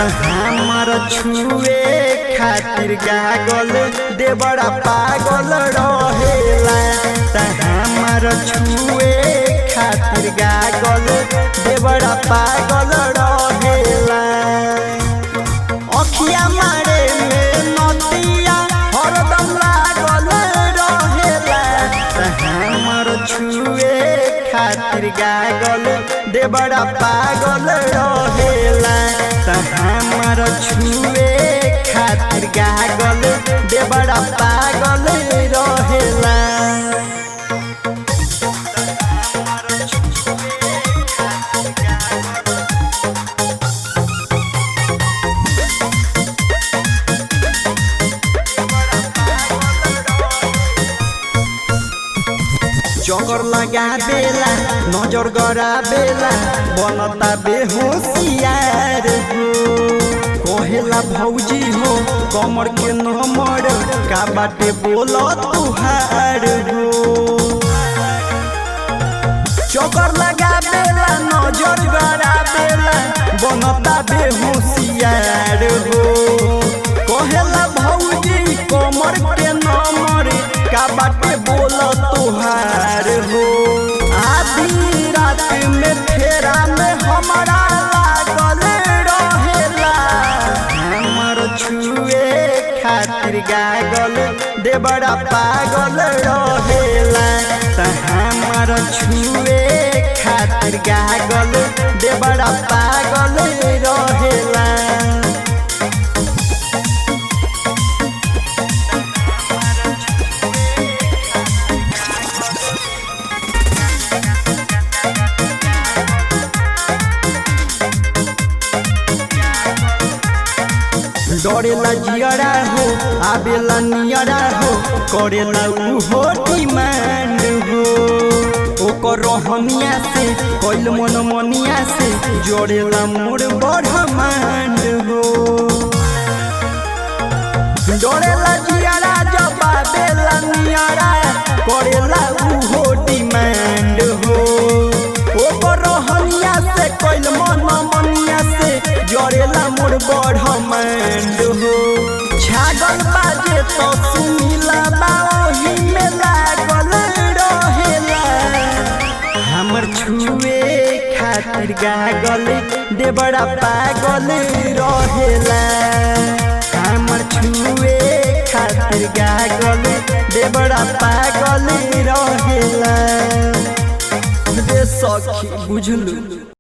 हमार छुए खातिर गागल देवरा पागल रहेला। हमार छुए खातिर गागल देवरा पागल रहेला। अखिया मारे में नदिया हरदम लागल रहेला। हमार छुए खातिर गागल देवरा पागल रहेला। हमार छुए खातिर गागल देवरा पागल रहेला। चक्कर लगा बेला नजर गड़ा बेला बनता बेहोशियार हो। कहेला भौजी हो कमर के नमर का बाटे बोलो तुहार हो। चक्कर लगा बेला नजर गड़ा बेला बनता बेहोशियार हो। कहेला भौजी कमर के नमर का बाटे बोलो तुहार हो। आधी रात में फेरा में हमारा लागल रहेला। हमार छुए खातिर गागल देवरा पागल रहेला। हमार छुए खातिर गागल देवरा पागल रहेला। डरेला जियरा हो आवेला नियरा हो करेला उहो डिमांड हो। ओकर रहनिया से कैल मन मनिया से जोड़ेला मोर ब्रह्मांड हो। डरेला जियरा जब आवेला नियरा करेला उहो डिमांड हो। ओकर रहनिया से कैल मन मनिया से जोड़ेला मोर ब्रह्मांड हो। छागल बाजे तो सुनीला बाही में लागल रहेला। हमर छुए खातिर गागल देवरा पागल रहेला। हमर छुए खातिर गागल देवरा पागल रहेला। रे सखी बुझलू।